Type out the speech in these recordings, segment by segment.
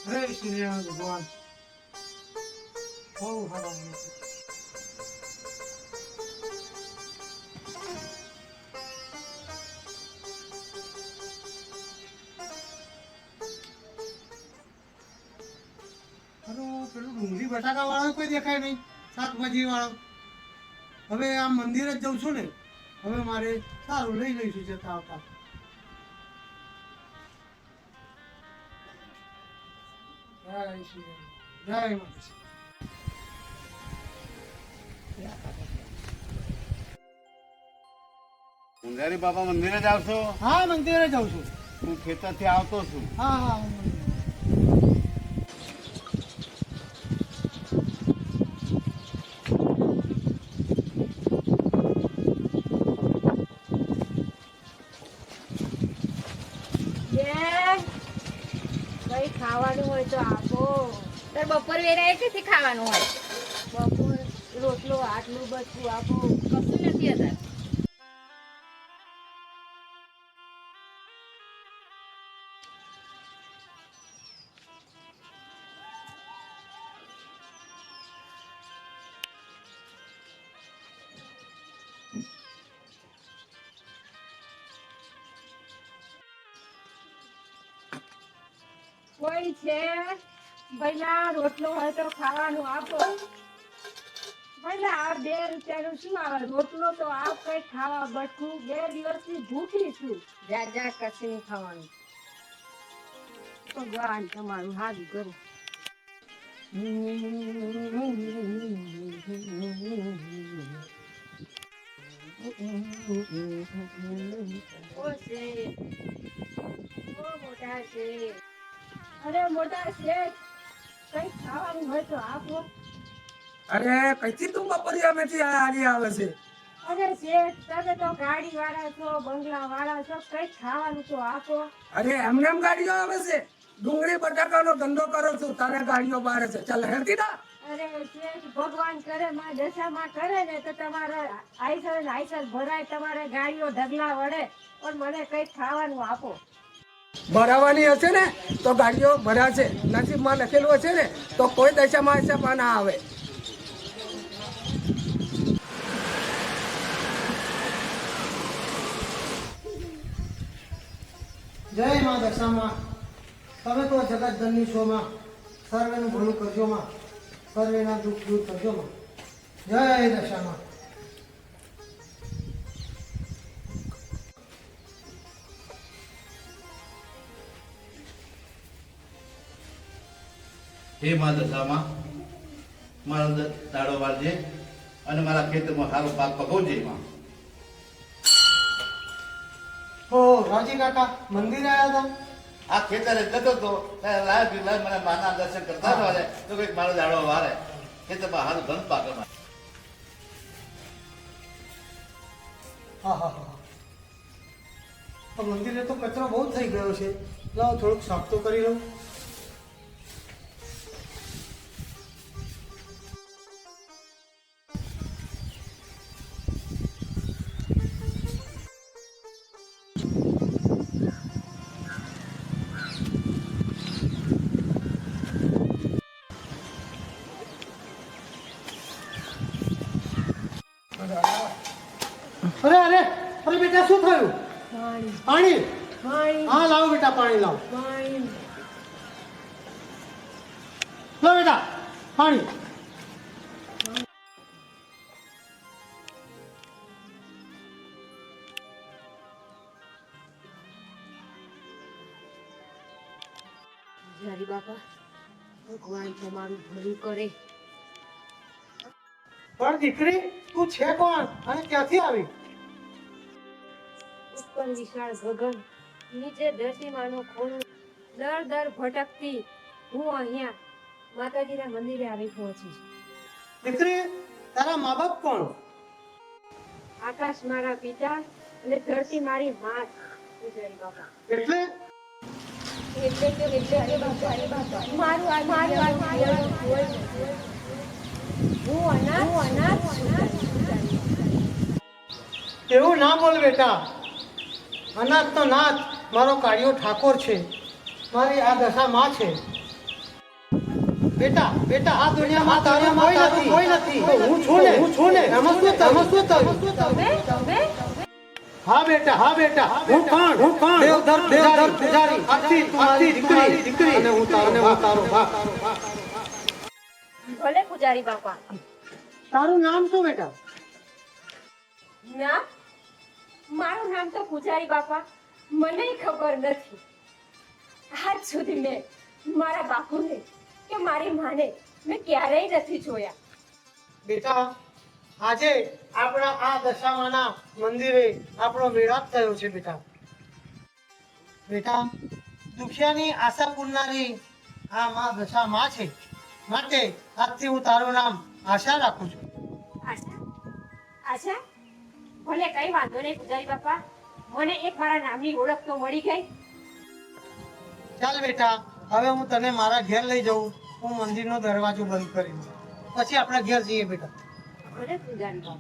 જય શ્રી રામ ભગવાન. બહુ હરામ. પેલું ડુંગળી બટાકા વાળો કોઈ દેખાય નહીં, શાકભાજી વાળો. હવે આ મંદિર જ જઉં છું ને, હવે મારે સારું લઈ લઈશું જતા આવતા. જય શ્રી રામ, જય માતા. મુંજારી બાપા મંદિરે જ આવશો? હા, મંદિરે જાઉં છું. હું ખેતરથી આવતો છું. હા હા. કઈ ખાવાનું હોય તો આપો. તાર બપોર વેરાય કેથી ખાવાનું હોય? બપોર રોટલો આટલું બધું આપો, કશું નથી અત્યારે. કોઈ છે ભઈલા? રોટલો હોય તો ખાવાનું આપો. ભઈલા આ 2 રૂપિયાનું શું આવે? રોટલો તો આપ કઈ ખાવા બટકું. 2 દિવસથી ભૂખી છું. જા કશું નહીં ખાવાનું. ભગવાન તમારું હાથ કરો. મોટા છે. અરે મોટા શેઠ, કઈ ખાવાનું હોય તો આપો. અરે કઈથી તું બપોરિયામાંથી હારી આવે છે? અરે શેઠ, તમે તો ગાડી વાળા છો, બંગલા વાળા છો, કઈ ખાવાનું તો આપો. અરે એમને એમ ગાડીઓ આવે છે? ડુંગળી બટાકાનો ધંધો કરો છું, તારે ગાડીઓ બારે છે. ચાલ હેરતી ના. અરે શેઠ, ભગવાન કરે માં દશામાં કરે ને તો તમારે આઈસર ને આઈસર ભરાય, તમારે ગાડીઓ ઢગલા વળે, પણ મને કઈ ખાવાનું આપો. ભરાવાની હશે ને તો ગાડીઓ ભરાશે. નસીબમાં લખેલું હશે ને તો કોઈ દશામાં હિસાબમાં ના આવે. જય માં દશામાં, તમે તો જગત ધનની છો માં. સર્વેનું ભલું કરજો માં, સર્વેના દુઃખ દૂર કરજો માં. જય દશામાં. હે મા દશામાં, મારો દાડો વાળજે અને મારા ખેતરમાં સારો પાક પકવજે માં. ઓ રાજી કાકા મંદિરે આવ્યા હતા? આ ખેતરે જતો તો લાય મને માના દર્શન કરતા વાળે તો કંઈક મારો દાડો વારે ખેતરમાં સારું ધન પાકે. હા હા હા. તો મંદિરે તો કચરો બહુ થઈ ગયો છે. લાવો થોડુંક સાફ તો કરી લઉં. અરે અરે અરે બેટા, શું થયું? પાણી? હા લાવો બેટા, પાણી લાવો. લો બેટા પાણી. હરી બાપા, ભગવાન તમારું ભલું કરે. પણ દીકરી તું છે કોણ અને ક્યાંથી આવી? ઉપર વિશાળ ગગન, નીચે ધરતીમાંનો ખૂણો, દર ભટકતી હું અહીંયા માતાજીના મંદિરે આવી પહોંચી છું. દીકરી તારા મા બાપ કોણ? આકાશ મારા પિતા અને ધરતી મારી માત. પૂજારી બાપા એટલે અરે બાપા, મારું હું અનાથ. એવું ના બોલ બેટા. અનાથ તો નાથ મારો કાળિયો ઠાકોર છે. મારી આ દશા માં છે. બેટા બેટા આ દુનિયામાં તારું કોઈ નથી તો હું છું ને એમાં શું થયું તમે હા બેટા હું કોણ દેવધર પૂજારી આખી તમારી દીકરી અને હું તારો બાપ ભલે પૂજારી બાપા. તારું નામ શું બેટા? ના, મારું નામ તો પૂજારી બાપા મને ખબર નથી. આજ સુધી મેં મારા બાપુને કે મારી માને મેં ક્યારેય નથી જોયા. બેટા આજે આપણા આ દશામાના મંદિરે આપણો મેળાપ થયો છે બેટા. બેટા દુખિયાની આશા પૂરનારી આ માં દશામાં છે, માટે આજથી હું તારું નામ આશા રાખું છું. આશા આશા ભલે કઈ વાંધો નહીં પૂજારી બાપા, મને એક મારા નામની ઓળખ તો મળી ગઈ. ચાલ બેટા હવે હું તને મારા ઘેર લઈ જાઉં. હું મંદિરનો દરવાજો બંધ કરી દઉં, પછી આપણે ઘેર જઈએ બેટા. ભલે પૂજારી બાપા.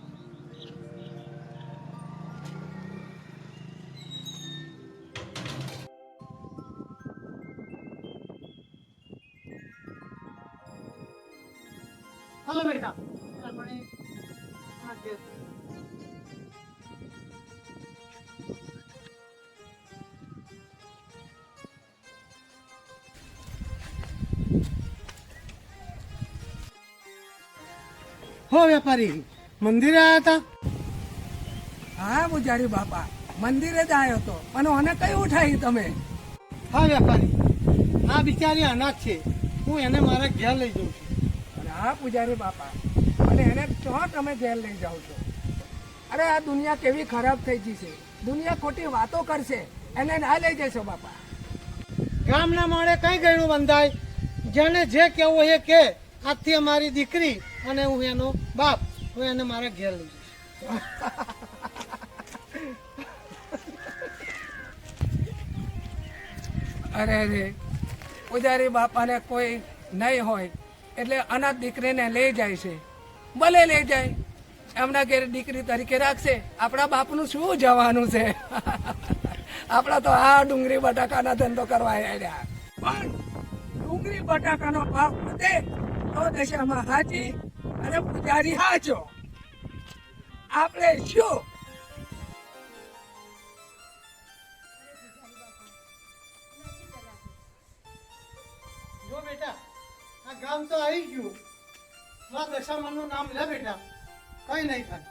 હાલો બેટા આપણે આ ઘેર. હો વેપારી મંદિરે આવ્યા હતા? હા પૂજારી બાપા, મંદિરે જ આવ્યો હતો અને મને કઈ ઉઠાવી તમે? હા વેપારી, આ બિચારી અનાથ છે, હું એને મારા ઘેર લઈ જઉં છું. અને હા પૂજારી બાપા, અને એને ક્યાં તમે ઘેર લઈ જાઓ છો? અરે આ દુનિયા કેવી ખરાબ થઈ ગઈ છે, દુનિયા ખોટી વાતો કરશે, એને ના લઈ જશો બાપા. ગામના માળે કઈ ગયડું બંધાય, જેને જે કેવું એ કે. આજથી અમારી દીકરી અને હું એનો બાપ, હું એને મારા ઘેર લઈ જઈશ. અરે અરે પૂજારી બાપાને કોઈ નહીં હોય એટલે અનાથ દીકરીને લઈ જાય છે. ભલે લઈ જાય, એમના ઘેર દીકરી તરીકે રાખશે. આપણા બાપનું શું જવાનું છે? આપણા તો આ ડુંગળી બટાકાના ધંધો કરવા આવ્યા, પણ ડુંગળી બટાકાનો ભાવ વધે તો દશામાં હાજી અને પૂજારી હાજો. આપણે શું? જો બેટા આ ગામ તો આવી ગયું, માં દશામાનું નામ લે બેટા, કઈ નહીં થાય.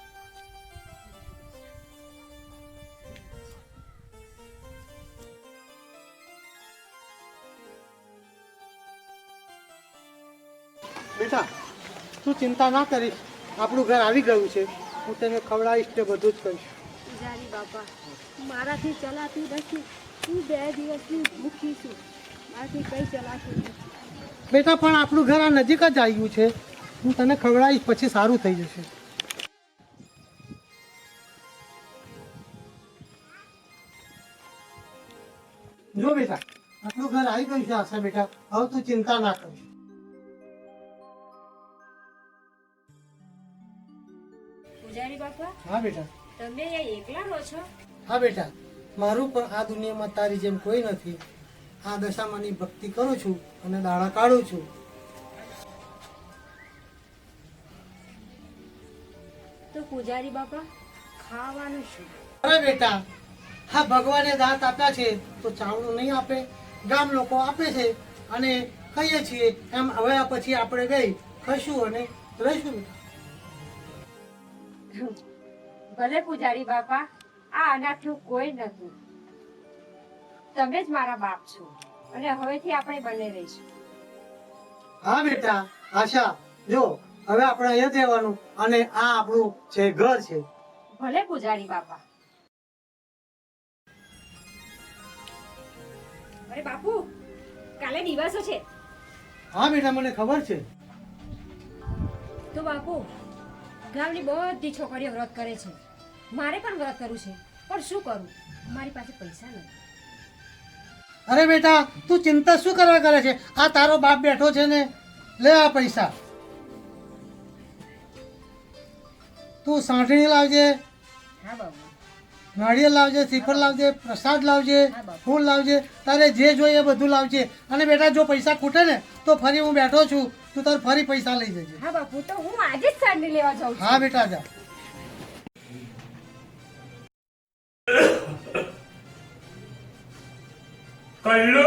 બેટા તું ચિંતા ના કરીશ, આપણું ઘર આવી ગયું છે. હું તને ખવડાવીશ તે બધું જ કરીશ. પૂજારી બાપા મારાથી ચલાતું નથી, હું 2 દિવસની ભૂખી છું, મારાથી કઈ ચલાતું નથી. બેટા પણ આપણું ઘર આ નજીક જ આવ્યું છે, હું તને ખવડાવીશ પછી સારું થઈ જશે. જો બેટા આપણું ઘર આવી ગયું છે આશા બેટા, હવે તું ચિંતા ના કરીશ. પૂજારી બાપા હા બેટા. તમે અહીંયા એકલા રહો છો? હા બેટા, મારું પણ આ દુનિયામાં તારી જેમ કોઈ નથી. આ દશામાની ભક્તિ કરું છું અને દાડા કાઢું છું. તો પૂજારી બાપા ખાવાનું શું? અરે બેટા, હા ભગવાને દાંત આપ્યા છે તો ચાવડું નહીં આપે? ગામ લોકો આપે છે અને કહીએ છીએ એમ. હવે આ પછી આપણે ગઈ ખાઈશું અને રહીશું બેટા. ભલે પૂજારી બાપા, આ અનાથનું કોઈ નથી, તમે જ મારા બાપ છો અને હવેથી આપણે બંને રહીશું. હા બેટા આશા, જો હવે આપણે અહીંયા જ રહેવાનું અને આ આપણું છે ઘર છે. ભલે પૂજારી બાપા. અરે બાપુ, કાલે દિવસો છે. હા બેટા મને ખબર છે. તો બાપુ, ગામની બધી છોકરીઓ વ્રત કરે છે, મારે પણ વ્રત કરવું છે, પણ શું કરું? મારી પાસે પૈસા નથી. અરે બેટા તું ચિંતા શું કરવા કરે છે? આ તારો બાપ બેઠો છે ને, લે આ પૈસા. તું સાંઠણી લાવજે હા બાબુ. નાળિયેર લાવજે, શ્રીફળ લાવજે, પ્રસાદ લાવજે, ફૂલ લાવજે, તારે જે જોઈએ એ બધું લાવજે. અને બેટા જો પૈસા ખૂટે ને તો ફરી હું બેઠો છું, તું તાર ફરી પૈસા લઈ જજે. હા બાપુ, તો હું આજે જ સાડી લેવા જાઉં છું. હા બેટા જા. કલ્લુ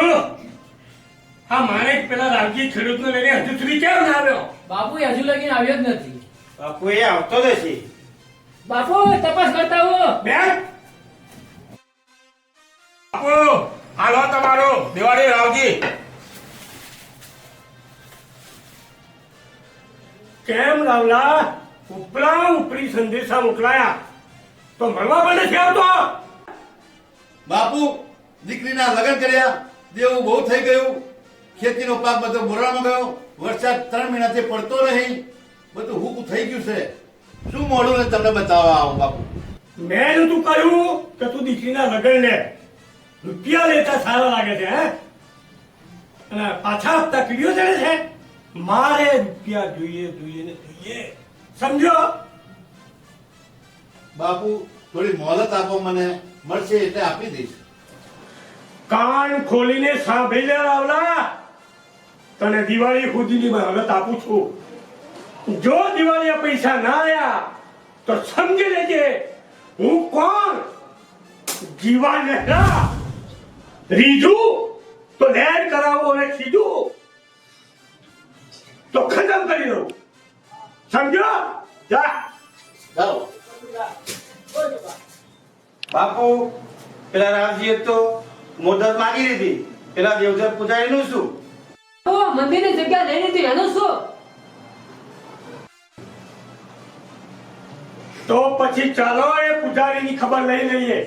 હા મારે પેલા રામજી ખેડૂતને લઈને હજુ સુધી કેમ ના આવ્યો? બાપુ એ હજુ લગીને આવ્યો જ નથી. બાપુ એ આવતો નથી. બાપુ તપાસ કરતા હો. બેન બાપુ હાલો તમારો દિવાળી રાવજી. કેમ રાવલા ઉપરા ઉપરી સંદેશા મોકલાયા તો મળવા પણ નથી આવતો? બાપુ દીકરીના લગ્ન કર્યા, દેવું બહુ થઈ ગયું, ખેતીનો પાક બધો બોરામાં ગયો, વરસાદ 3 મહિનાથી પડતો નહીં, બધું હુકું થઈ ગયું છે. શું મોડું ને તમને બતાવવા આવું બાપુ? મેં તું કહ્યું કે તું દીકરીના લગ્ન લે, રૂપિયા લેતા સારા લાગે છે હે? અને પાછા હપ્તા કીડીઓ ચડે છે. મારે રૂપિયા જોઈએ જોઈએ ને જોઈએ, સમજો? બાપુ થોડી મોહલત આપો, મને મળશે એટલે આપી દઈશ. કાન ખોલીને સાંભળી લે રાવલા, તને દિવાળી સુધીની મોહલત આપું છું. જો દિવાળીએ પૈસા ના આવ્યા તો સમજી લેજે હું કોણ. જીવા નહેરા રીજું તો લેર કરાવો અને ખીજું તો ખતમ કરી દઉં, સમજો? જા. જાઓ. બાપુ પેલા રામજીએ તો મુદત માંગી લીધી, પેલા દેવધર પૂજારીનું શું? મંદિરની જગ્યા લઈ લીધી એનું શું? તો પછી ચાલો એ પૂજારીની ખબર લઈ લઈએ.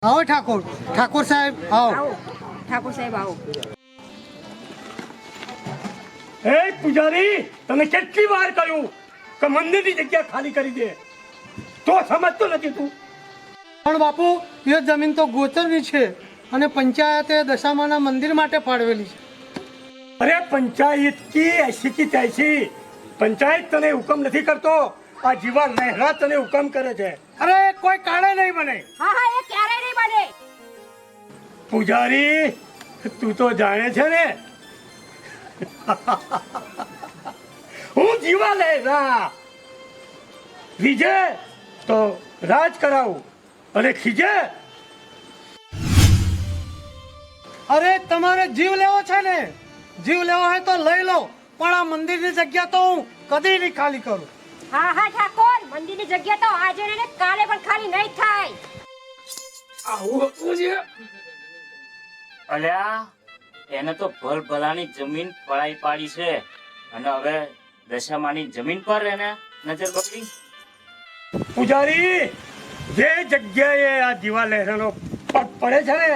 આવો ઠાકોર. ઠાકોર સાહેબ આવો. આવો ઠાકોર સાહેબ આવો. એ પૂજારી, તમે કેટલી વાર કહ્યું કે મંદિરની જગ્યા ખાલી કરી દે, તો સમજતો નથી તું. પણ બાપુ એ જમીન તો ગોચરની છે અને પંચાયતે દશામાના મંદિર માટે ફાળવેલી છે. અરે પંચાયત કી એસી કી તૈસી, પંચાયત તને હુકમ નથી કરતો, આ જીવા લહેરા તને હુકમ કરે છે. અરે કોઈ કાળે નહીં બને. હા હા એ ક્યારેય નહીં બને. પૂજારી, તું તો જાણે છે ને હું જીવા લહેરા. રીજે તો રાજ કરાવું અને ખીજે. અરે તમારે જીવ લેવો છે ને, જીવ લેવો હોય તો લઈ લો, પણ આ મંદિરની જગ્યા તો હું કદી નહીં ખાલી કરું. હા હા ઠાકોર, મંદિરની જગ્યા તો આજે ને કાલે પણ ખાલી નહીં થાય. અલ્યા એને તો ભલ ભલાની જમીન પડાઈ પાડી છે અને હવે દશામાની જમીન પર એને નજર પકડી. પૂજારી, જે જગ્યાએ આ જીવા લહેરાનો પગ પડે છે ને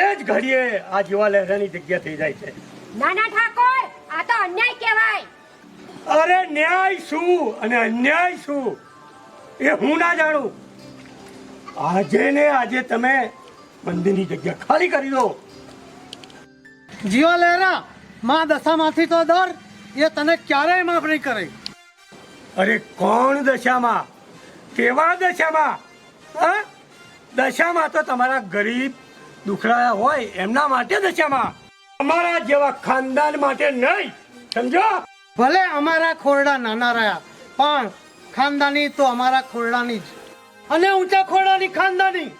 એ જ ઘડીએ આ જીવા લહેરાની જગ્યા થઈ જાય છે. ના ના ઠાકોર, આ તો અન્યાય કહેવાય. અરે ન્યાય શું અને અન્યાય શું એ હું ના જાણું. આજે ને આજે તમે મંદિરની જગ્યા ખાલી કરી દો. જીવા લહેરા, માં દશામાંથી તો દર એ તને ક્યારેય માફ નહીં કરે. અરે કોણ દશામાં? કેવા દશામાં? હા, દશામાં તો તમારા ગરીબ દુખડાયા હોય એમના માટે દશામાં, અમારા જેવા ખાનદાન માટે નહીં, સમજો? ભલે અમારા ખોરડા નાના રહ્યા પણ ખાનદાની તો અમારા ખોરડાની જ, અને ઊંચા ખોરડાની ખાનદાની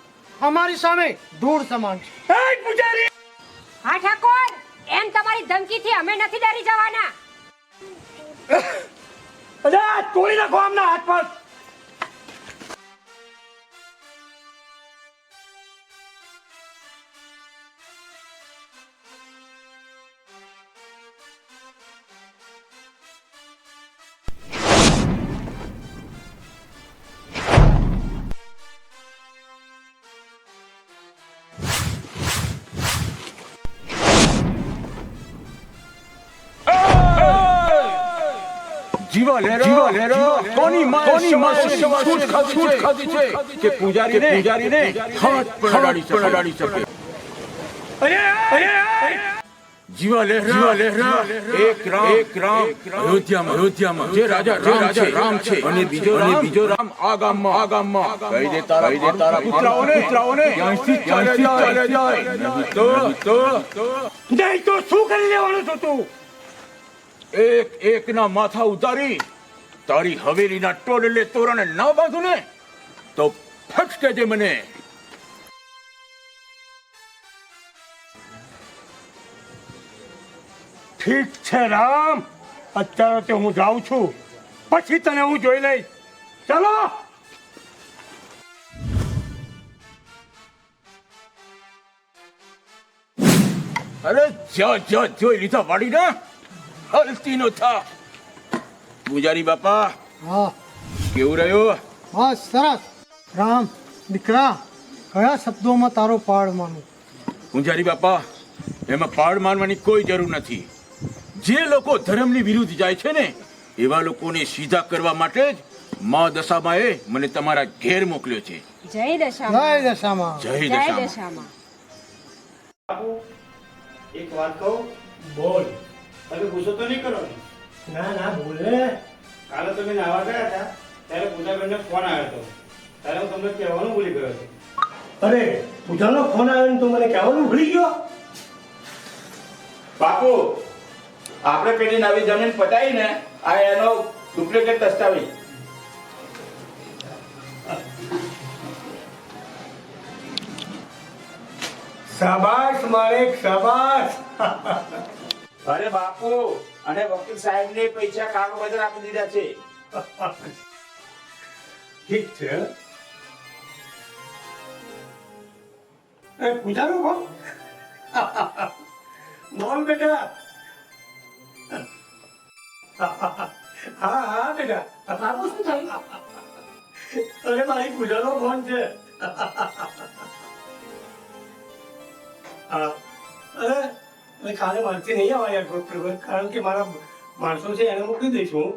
અમારી સામે ધૂળ સમાન છે. એ પૂજારી, હા ઠાકોર, એમ તમારી ધમકીથી અમે નથી ડરી જવાના. અરે તોડી નાખો આમના હાથ પગ. જીવા લહેરા કોની માએ છૂટ ખાધી છે કે પૂજારીને હાથ પણ અડાડી શકે. અરે અરે જીવા લહેરા એક રામ અયોધ્યામાં જે રાજા રામ છે અને બીજો રામ આ ગામમાં કહી દે તારા પુત્રાઓને ત્યાંથી ચાલ્યા જાય. નહીં તો શું કરી લેવાનું છું તું? એક ના માથા ઉતારી તારી હવેલીના ટોળલે તોરણે ના બાંધું ને તો ફટકે જે મને. ઠીક છે રામ, અત્યારે તો હું જાઉં છું, પછી તને હું જોઈ લઈશ. ચલો. અરે જોઈ લીધા વાડી ના હલતી નો થા. પૂજારી બાપા હા કેવું રહ્યું? બસ સરસ. રામ દીકરા, કયા શબ્દોમાં તારો પાડ માનું? પૂજારી બાપા, એમાં પાડ માનવાની કોઈ જરૂર નથી. જે લોકો ધર્મની વિરુદ્ધ જાય છે ને એવા લોકોને સીધા કરવા માટે જ મા દશામાએ મને તમારા ઘેર મોકલ્યો છે. જય દશામાં. જય દશામાં. જય જય દશામા. દશામાં. બાપુ, એક વાત કહું? બોલ. તમે ગુસ્સો તો નહીં કરો ને? ના ના બોલે. કાલે તમે નાવા ગયા હતા ત્યારે પૂજાબેનનો ફોન આવ્યો હતો, ત્યારે હું તમને કહેવાનું ભૂલી ગયો હતો. અરે પૂજાનો ફોન આવ્યો ને તું મને કહેવાનું ભૂલી ગયો? બાપુ, આપણે પેલી નવી જમીન પટાઈ ને આ એનો ડુપ્લિકેટ દસ્તાવેજ. શાબાશ માલિક, શાબાશ. અરે બાપુ, અને વકીલ સાહેબ ને પૈસા કાગળ આપી દીધા છે. ઠીક છે. એ પૂજાનો ફોન? બોલ બેટા. હા બેટા. બાપુ શું થયું? અરે મારી પૂજાનો ફોન છે. હા અરે હવે કાલે મારથી નહીં આવવા યાર ડોક્ટર પર, કારણ કે મારા માણસો છે એને મોકલી દઈશું.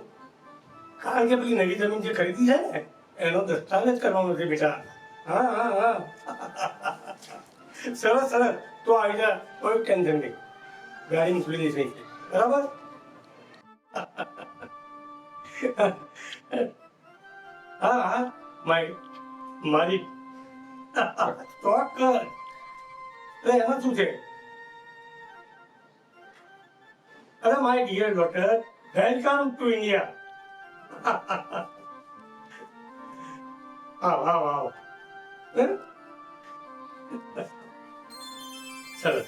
કારણ કે પેલી નવી જમીન જે ખરીદી છે ને એનો દસ્તાવેજ કરવાનો છે બેટા. હા હા હા સરસ સરસ, તો આવી જા, કોઈ ટેન્શન નહીં, ગાડી મોકલી દઈશ અહીં, બરાબર? હા હા મારી ચોક્કસ. અરે એમાં શું છે? અરે my dear daughter, welcome to India. આવ આવ આવ. સરસ.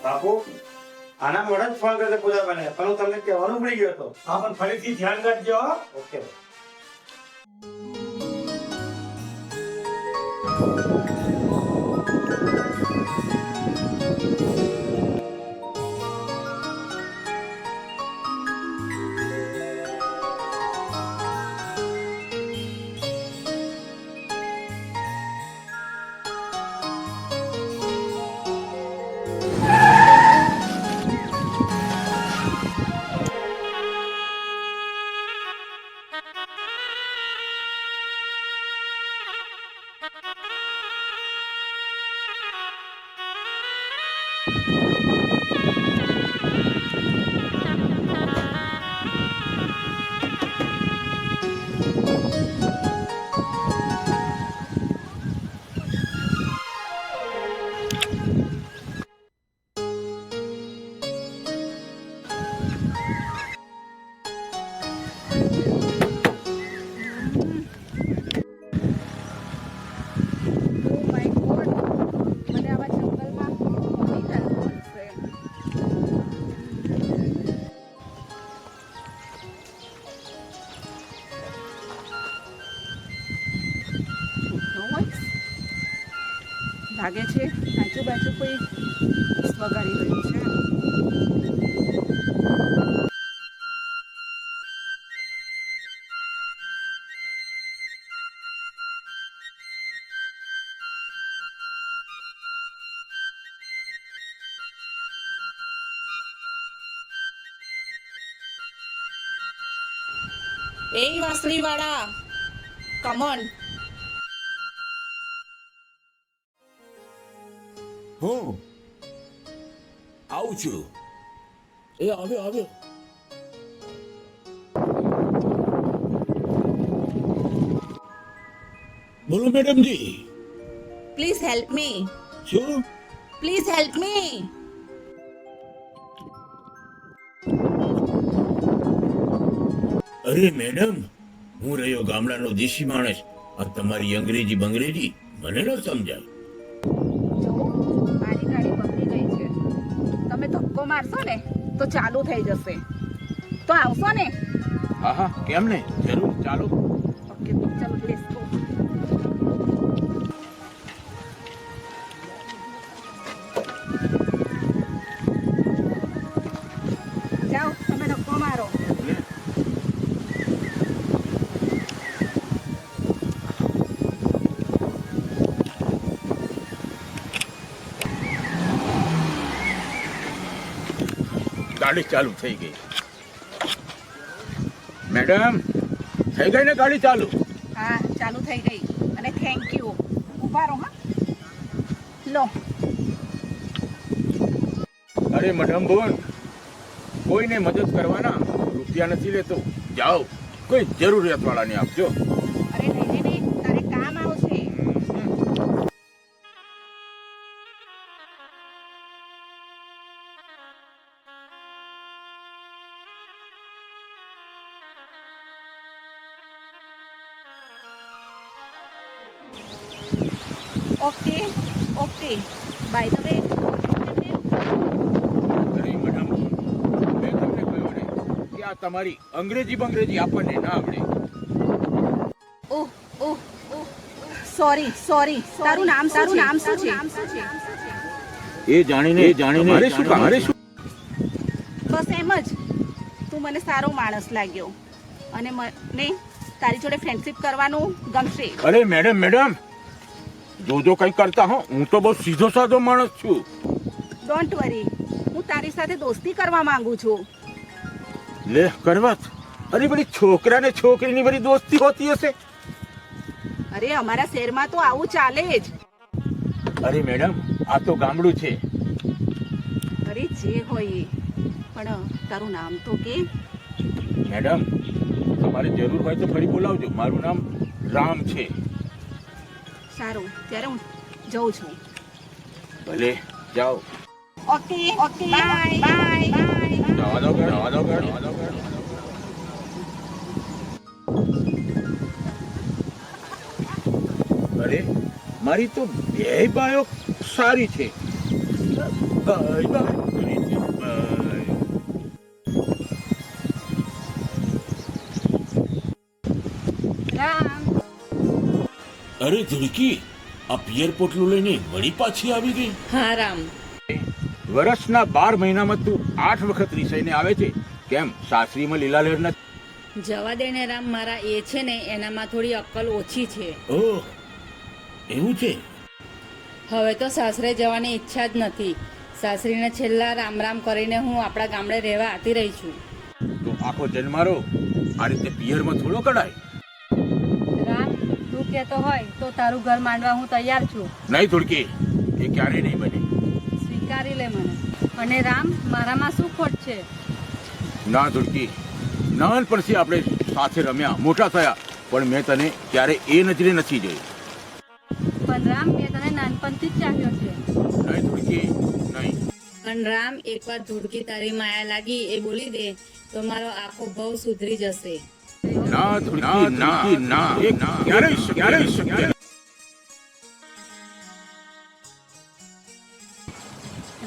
બાપુ આના મોડા જ ફોન કરશે પૂજા બને, પણ હું તમને કહેવાનું ભૂલી ગયો હતો. હા પણ ફરીથી ધ્યાન રાખજો. હો. ઓકે. લાગે છે આજુબાજુ કોઈ વગાડી રહ્યું છે. એ વાસળી વાળા, કમોન. હું આવું છું. એ આવ્યો આવ્યો. બોલો મેડમજી. Please help me. શું? Please help me. અરે મેડમ, હું રહ્યો ગામડાનો દેશી માણસ. આ તમારી અંગ્રેજી બંગ્રેજી મને ન સમજાય. મારી ગાડી બગડી ગઈ છે, તમે ધક્કો મારશો ને તો ચાલુ થઈ જશે, તો આવશો ને? હા હા, કેમ ને, જરૂર, ચાલો. ઓકે, તો ચાલો લેટ્સ ગો. જાઓ, તમે ધક્કો મારો. ગાડી ચાલુ થઈ ગઈ. મેડમ, થઈ ગઈ ને ગાડી ચાલુ? હા, ચાલુ થઈ ગઈ. અને થેન્ક યુ. ઉભા રહો. હા, લો. અરે મેડમ બોલ, કોઈને મદદ કરવાના રૂપિયા નથી લેતો. જાઓ, કોઈ જરૂરિયાત વાળાને આપજો. અરે નહીં નહીં, તારે કામ આવશે. Okay okay, by the way. અરે મેડમ, મેં તમને કહ્યું ને કે આ તમારી અંગ્રેજી બંગ્રેજી આપણને ના આવડે. ઓહ ઓહ ઓહ, સોરી સોરી. તારું નામ શું છે? એ જાણીને મારે શું કામ? બસ એમ જ. તું મને સારો માણસ લાગ્યો અને મને તારી જોડે ફ્રેન્ડશિપ કરવાનું ગમશે. અરે મેડમ, જોજો કઈ કરતા હો, હું તો બહુ સીધો સાધો માણસ છું. ડોન્ટ વરી, હું તારી સાથે દોસ્તી કરવા માંગુ છું. લે કરવત, અરે બધી છોકરા ને છોકરીની બધી દોસ્તી હોતી હશે. અરે અમારા શહેરમાં તો આવું ચાલે જ. અરે મેડમ, આ તો ગામડું છે. અરે જે હોય એ. પણ તારું નામ તો કે. મેડમ, તમારે જરૂર હોય તો ફરી બોલાવજો. મારું નામ રામ છે. સારું, ત્યારે હું જઉં છું. ભલે જાઓ. Okay okay, bye bye bye. જવા દો ઘર, જવા દો ઘર, જવા દો ઘર. અરે મારી તો બે બાયો સારી છે. Bye bye bye. રામ, અરે ધુડકી, આ પિયર પોટલું લઈને વળી પાછી આવી ગઈ. હા રામ. વર્ષના 12 મહિનામાં તું 8 વખત રીસાઈને આવે છે. કેમ સાસરીમાં લીલા લહેર નથી? જવા દે ને રામ, મારા એ છે ને એનામાં થોડી અક્કલ ઓછી છે. ઓહ, એવું છે? હવે તો સાસરે જવાની ઈચ્છા જ નથી. સાસરીને છેલ્લા રામ રામ કરીને હું આપણા ગામડે રહેવા આવતી રહી છું. તો આખો જન્મારો આ રીતે પિયરમાં થોડો કઢાય. રામ, તું કહેતો હોય તો તારું ઘર માંડવા હું તૈયાર છું. નહીં ધુડકી, એ ક્યારેય નહીં બને. સ્વીકારી લે મને. અને રામ, મારામાં શું ખોટ છે? ના ધુડકી, નાનપણથી આપણે સાથે રમ્યા, મોટા થયા, પણ મેં તને ક્યારે એ નજરે નથી જોઈ. પણ રામ, મેં તને નાનપણથી જ ચાહ્યો છે. નહીં ધુડકી, નહીં. પણ રામ, એકવાર ધૂળકી તારી માયા લાગી એ બોલી દે તો મારો આખો ભવ સુધરી જશે. ના ધુડકી, ના ના, એ ક્યારેય શક્ય નહીં.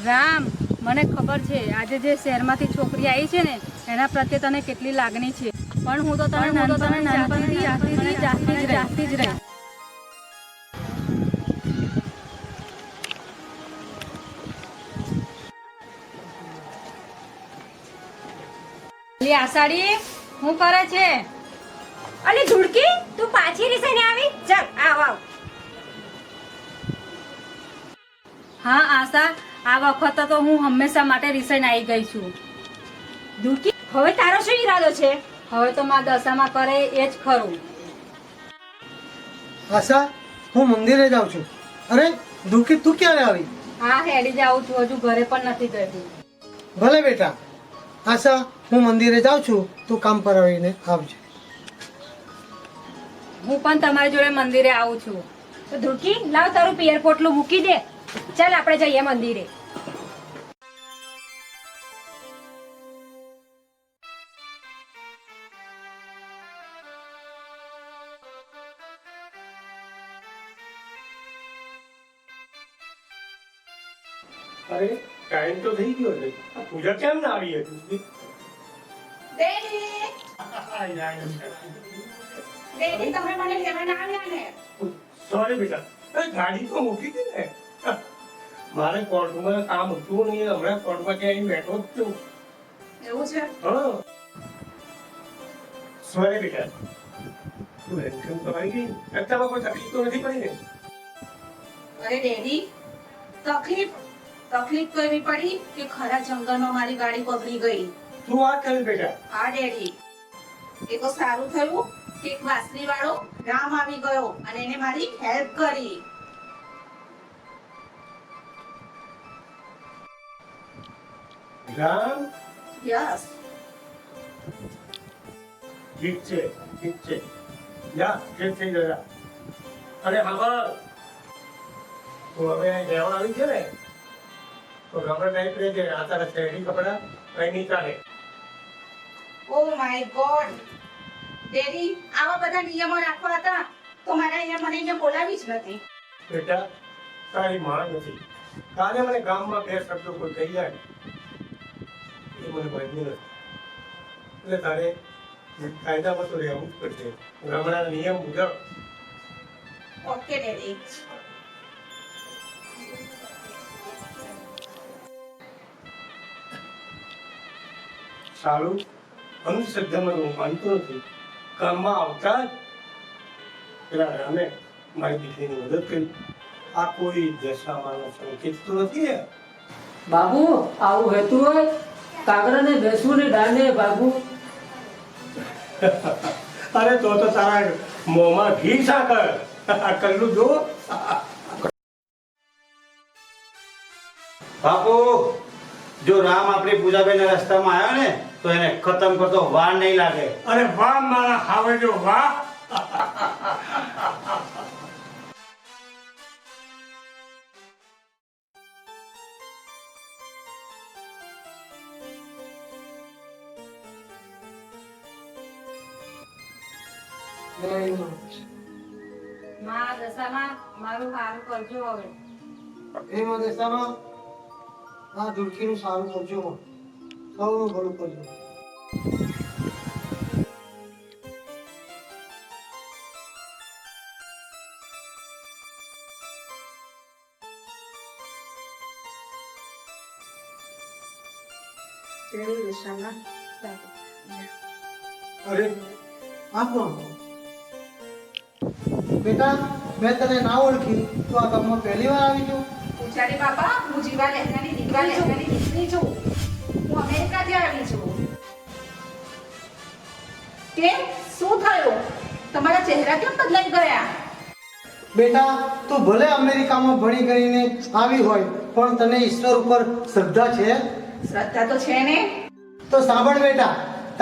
રામ, મને ખબર છે આજે જે શહેરમાંથી છોકરી આવી છે ને એના પ્રત્યે તને કેટલી લાગણી છે, પણ હું તો તને નાનપણથી ચાહતી જ રહી. આષાઢી, શું કરે છે? અલી ધુડકી, તું પાછી રીસાઈને આવી? ચાલ આવ આવ. હા આશા, આ વખત તો હું હંમેશા માટે રિસાઈને આવી ગઈ છું. ધુડકી, હવે તારો શું ઈરાદો છે? હવે તો મારા દશામાં કરે એ જ ખરું. આશા, હું મંદિરે જાઉં છું. અરે દુઃખી, તું ક્યારે આવી? હા, હેડી જાઉં છું, હજુ ઘરે પણ નથી ગઈ. ભલે બેટા. આશા, હું મંદિરે જાઉં છું, તું કામ પરાવીને આવજે. હું પણ તમારી જોડે મંદિરે આવું છું. તો ધુડકી, લાવ તારું પિયર પોટલું મૂકી દે. ચાલ આપણે જઈએ મંદિરે. અરે ટાઈમ તો થઈ ગયો છે. આ પૂજા કેમ ના આવી હતી? ડેડી, ડેડી તમે મને લેવા ના આવ્યા ને? સોરી બેટા, ગાડી તો મૂકી હતી ને. મારે કોર્ટમાં કામ હતું નહીં, હમણાં કોર્ટમાં ક્યાંય બેઠો જ છું. એવું છે? હા, સોરી બેટા. તું એકદમ તો આવી ગઈ. અત્યારમાં કોઈ તકલીફ તો નથી પડી ને? અરે ડેડી, તકલીફ તો એવી પડી કે ખરા જંગલમાં મારી ગાડી બગડી ગઈ. તું વાત કરી બેટા. હા ડેડી, એ તો સારું થયું કે એક વાસળી વાળો રામ આવી ગયો અને એને મારી હેલ્પ કરી. રામ, યસ. ઠીક છે, ઠીક છે. જા, ઠીક થઈ જરા. અરે હા, તું હવે અહીં રહેવા આવી છે ને, તો ગમે ટાઈપ રહેજે. આ તારા શહેરી કપડા કઈ નહીં ચાલે. ઓ માય ગોડ, ડેડી, આવા બધા નિયમો રાખવા હતા તો મારા અહીંયા મને અહીંયા બોલાવી જ નથી. બેટા, તારી માં નથી. તારે મને ગામમાં બે શબ્દો કોઈ કહી જાય એ મને ગમ્યું નથી. એટલે તારે કાયદામાં તો રહેવું જ પડશે. ગામડાના નિયમ મુજબ. Okay daddy. સારું, અંધશ્રદ્ધામાં હું માનતો નથી. કામમાં આવતા જ પેલા રામે મારી દીકરીની મદદ કરી. આ કોઈ દશામાનો સંકેત તો નથી ને? બાપુ આવું હેતું હોય કાગડાને બેસવું ને ડાને ભાગવું. અરે તો તારા મોંમાં ઘી સાકર આ કલ્લું જો. બાપુ જો રામ આપણી પૂજાબેનના રસ્તામાં આવ્યો ને તો એને ખતમ કરતો વાર નહીં લાગે. અરે વાહ મારા હાવજો વાહ. માં દશામાં મારું સારું કરજો હવે. એમાં દશામાં આ ધૂળકીનું સારું કરજો, સૌનું ભલું કરજો. અરે આ કોણ? બેટા મેં તને ના ઓળખી, તું આ ગામમાં પહેલી વાર આવી છું? પૂજારી બાપા, હું જીવા લહેરાની દીકરી છું. હું અમેરિકાથી આવી છું. કેમ, શું થયું? તમારા ચહેરા કેમ બદલાઈ ગયા? બેટા તું ભલે અમેરિકામાં ભણી ગણીને આવી હોય, પણ તને ઈશ્વર ઉપર શ્રદ્ધા છે? શ્રદ્ધા તો છે ને. તો સાંભળ બેટા,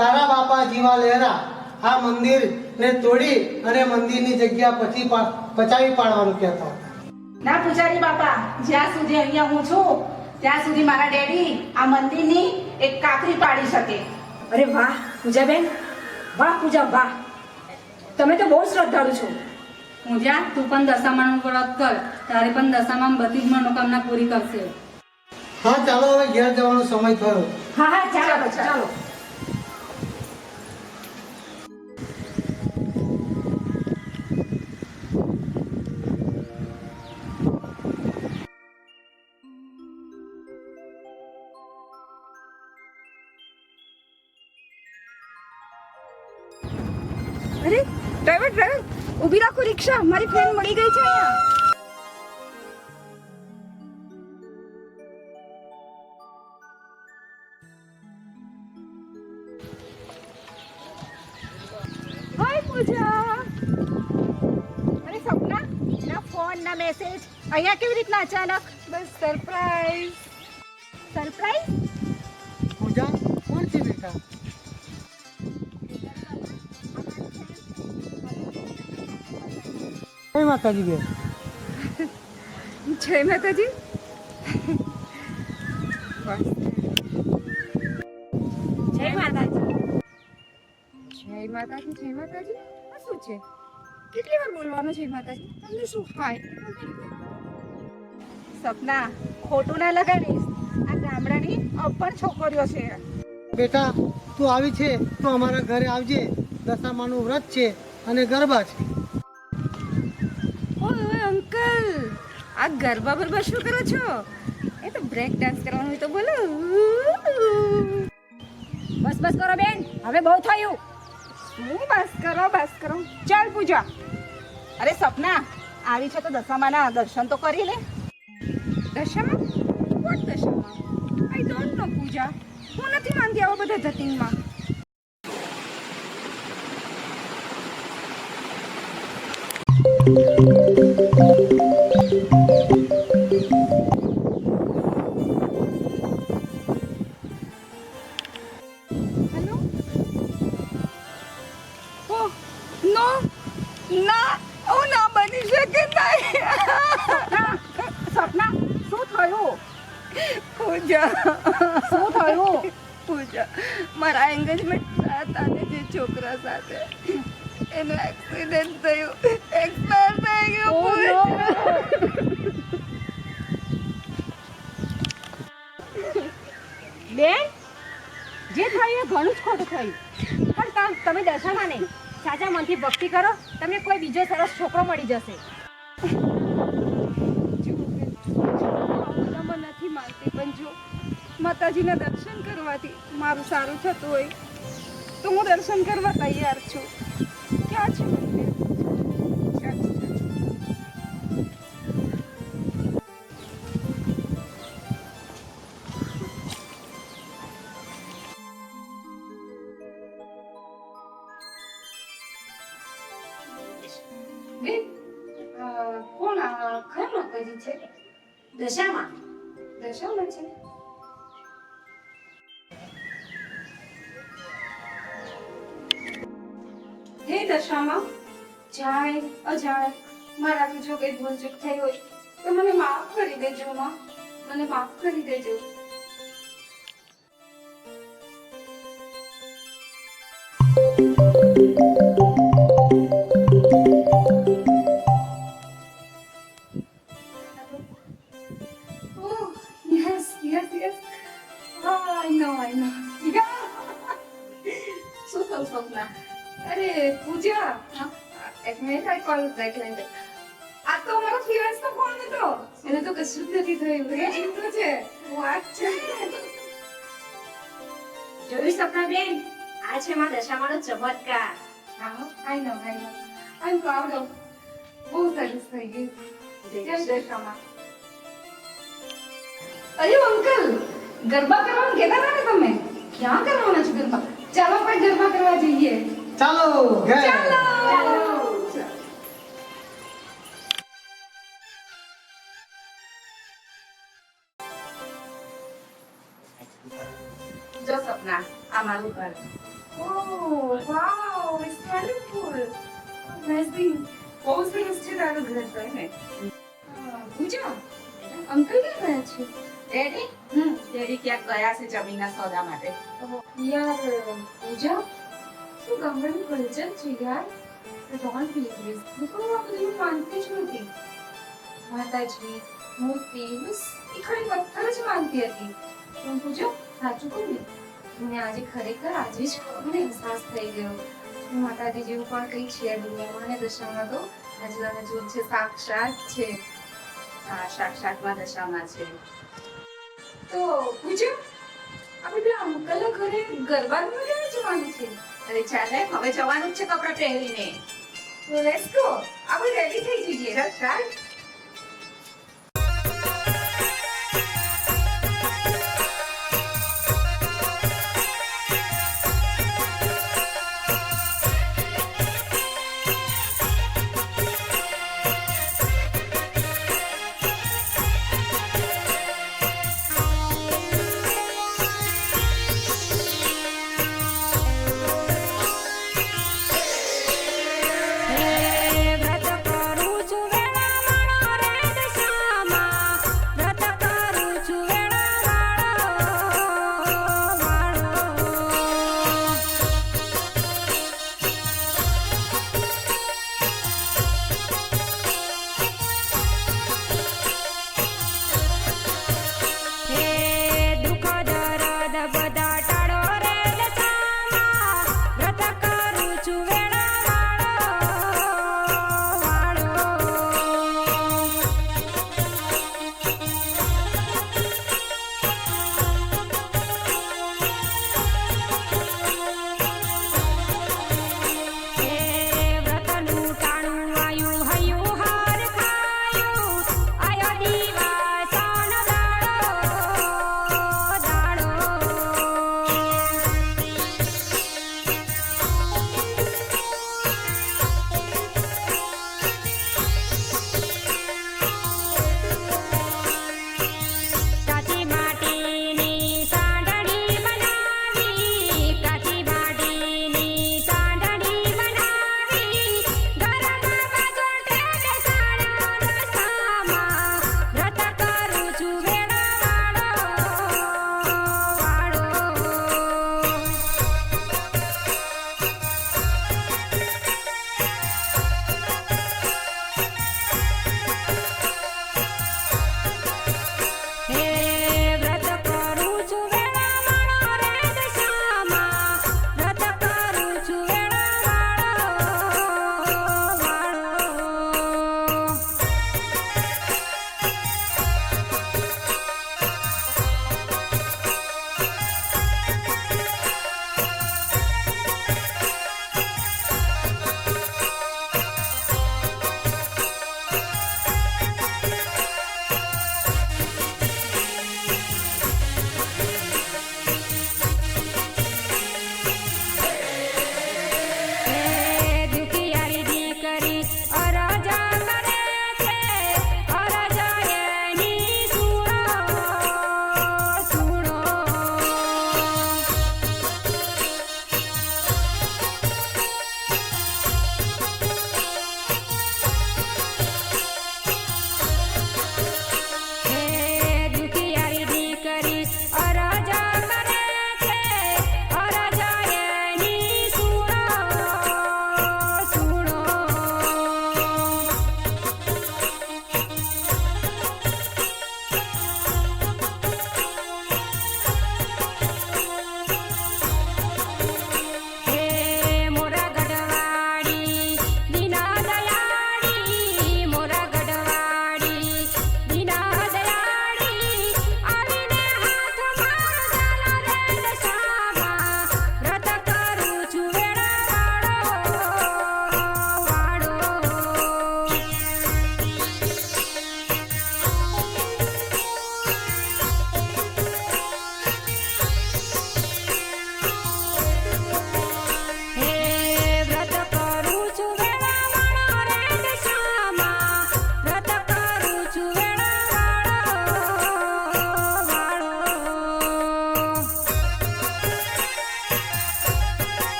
તારા બાપા જીવા લહેરા આ મંદિર ને તોડી અને મંદિરની જગ્યા પચાવી પાડવાનું કહેતા હતા. ના પૂજારી બાપા, જ્યાં સુધી અહીંયા હું છું ત્યાં સુધી મારા ડેડી આ મંદિરની એક કાકરી પાડી શકે. અરે વાહ પૂજાબેન, વાહ પૂજા વાહ, તમે તો બહુ શ્રદ્ધાળુ છો. પૂજા તું પણ દશામાનું વ્રત કર, તારે પણ દશામાં બધી જ મનોકામના પૂરી કરશે. હા ચાલો હવે ઘેર જવાનો સમય થયો. હા હા ચાલો ચાલો. અરે ડ્રાઈવર, ઊભી રાખો રિક્ષા, મારી ફ્રેન્ડ મળી ગઈ છે અહીંયા. હાય પૂજા. અરે સપના, ના ફોન ના મેસેજ, અહીંયા કેવી રીતના અચાનક? બસ સરપ્રાઈઝ. પૂજા કોણ છે બેટા? જય માતાજી બેન. જય માતાજી. જય માતાજી. જય માતાજી. આ શું છે? કેટલી વાર બોલવાનું જય માતાજી? તમને શું થાય? સપના, ખોટું ના લગાડીશ. આ ગામડાની અપણ છોકરીઓ છે. બેટા તું આવી છે તો અમારા ઘરે આવજે, દશામાનું વ્રત છે અને ગરબા છે. ઓય અંકલ, આ ગરબા બરબા શું કરો છો? એ તો બ્રેક ડાન્સ કરવાનું હોય તો બોલો. બસ કરો બેન, હવે બહુ થયું. શું બસ કરો. ચાલ પૂજા. અરે સપના, આવી છે તો દશામાના દર્શન તો કરી લે. દશામાં? Vote Dashama? I don't know પૂજા. હું નથી માનતી આવા બધા જતીનમાં. હેલો. ઓહ નો, ના બની શકે નહીં. સપના, શું થયું? પૂજા, શું થયું? પૂજા, મારા એન્ગેજમેન્ટ હતા ને જે છોકરા સાથે, એનું એક્સિડન્ટ થયું, એક્સપાયર થઈ ગયો. બેન, જે થયું એ ઘણું જ ખોટું થયું. પણ તમે દશામાં નહીં, સાચા મનથી ભક્તિ કરો, તમને કોઈ બીજો સરસ છોકરો મળી જશે. નથી માનતી, પણ જો માતાજીના દર્શન કરવાથી મારું સારું થતું હોય તો હું દર્શન કરવા તૈયાર છું. ક્યાં છે મંદિર? બેન કોણ કયા માતાજી છે? દશામાં. દશામાં છે. હે દશામાં, જાય અજાણ મારાથી જો કઈ ભૂલચૂક થઈ હોય તો મને માફ કરી દેજો માં, મને માફ કરી દેજો. Oh, yes. I know. Yeah. શું કહું સ્વપ્ના? અરે પૂજા, એક minute I call back letter. આ તો મારો ફિયર્સ તો ફોન હતો. એને તો કશું જ નથી થયું. એ જીવતો છે. વાત છે. જોયું સપના બેન, આ છે માં દશામાનો ચમત્કાર. આઈ નો. આઈ એમ પ્રાઉડ ઓફ. બહુ સરસ થઈ ગયું. જય દશામાં. અરે અંકલ, ગરબા કરવાનું કહેતા હતા ને તમે? ક્યાં કરવાના છો ગરબા? ચાલો આપણે ગરબા કરવા જઈએ. ચાલો ઘેર. ચાલો. જો સપના, આ મારું ઘર. Oh, wow, it's wonderful. Amazing. બહુ સરસ છે તારું ઘર તો હે. પૂજા, અંકલ ક્યાં ગયા છે? ડેડી? ડેડી ક્યાંક ગયા છે જમીનના સોદા માટે. યાર પૂજા, શું ગામડાનું કલ્ચર છે યાર. Don't believe this. હું આ બધું માનતી જ નથી. માતાજી, મૂર્તિ, બસ એ ખાલી પથ્થર જ માનતી હતી. પણ પૂજા, સાચું કહું ને, મને આજે ખરેખર આજે જ મને અહેસાસ થઈ ગયો. માતાજી જેવું પણ કંઈ છે દુનિયામાં, અને દશામાં તો આજના જો છે સાક્ષાત છે. હા, સાક્ષાતમાં દશામાં છે. તો પૂજા, આપણે પેલા અંકલના ઘરે ગરબા રમવા ક્યારે જવાનું છે? અરે ચાલે, હવે જવાનું જ છે કપડાં પહેરીને. તો લેટ્સ ગો. આપણે રેડી થઈ જઈએ. ચાલ ચાલ. વ્રત કરું છું વેળામાં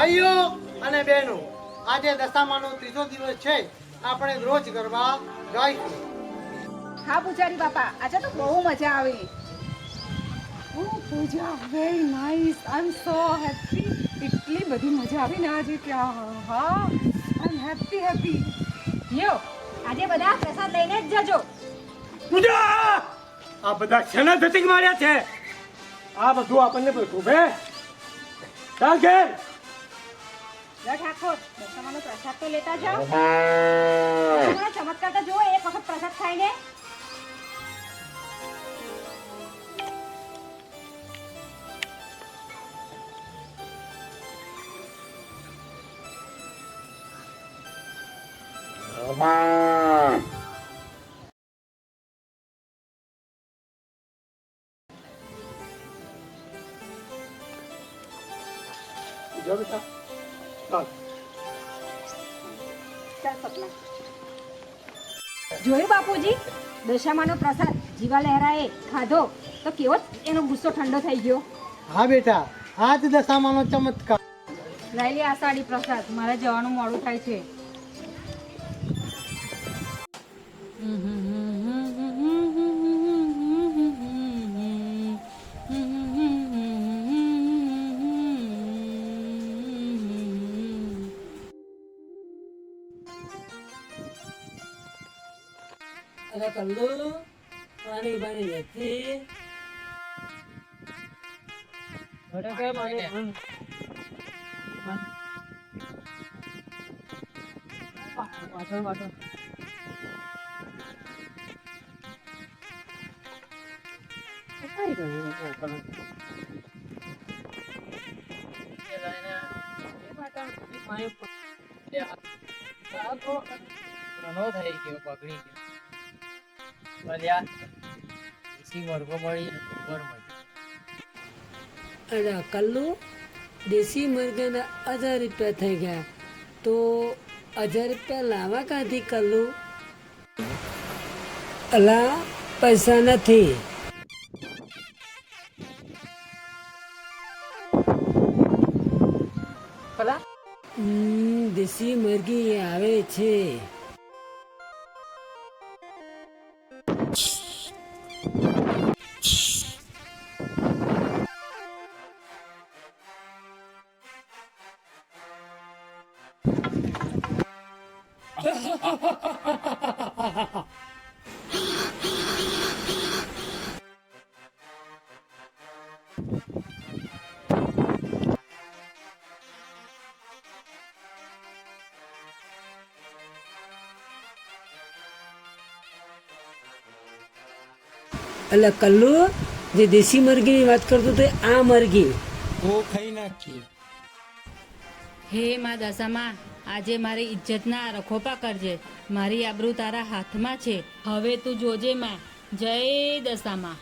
ભાઈઓ અને બહેનો, આજે દશામાનો ત્રીજો દિવસ છે. આપણે રોજ ગરબા ગાઈશું. હા પૂજારી બાપા, આજે તો બહુ મજા આવી. Oh, Pooja, very nice. I'm so happy. એટલી બધી મજા આવી ને આજે કે હા, I'm happy. યો, આજે બધા પ્રસાદ લઈને જ જજો. પૂજા આ બધા શેના ધતિંગ માર્યા છે? આ બધું આપણને શોભે? ચાલ ઘેર. જા ઠાકોર, દશામાનો પ્રસાદ તો લેતા જાઓ. તમારા ચમત્કાર તો જુઓ, એક વખત પ્રસાદ ખાઈને. જો બેટા ચાલ. ચાલ સપના. જોયું બાપુજી, દશામાનો પ્રસાદ જીવા લહેરાએ ખાધો તો કેવો એનો ગુસ્સો ઠંડો થઈ ગયો. હા બેટા, આ જ દશામાનો ચમત્કાર. લઈ લે આ સાડી પ્રસાદ, મારે જવાનું મોડું થાય છે. અરે કલ્લુ પાણી પાણી નથી. અરે કલ્લુ, દેશી મરઘાના 1000 રૂપિયા થઈ ગયા, તો 1000 રૂપિયા લાવવા કાંથી કલ્લુ? અલા પૈસા નથી. દેશી મરઘી આવે છે. એટલે કલ્લુ, જે દેશી મરઘીની વાત કરતો તો આ મરઘી ખાઈ નાખી. હે માં દશામાં, આજે મારી ઇજ્જતના રખોપા કરજે. મારી આબરૂ તારા હાથમાં છે. હવે તું જોજે માં. જય દશામાં.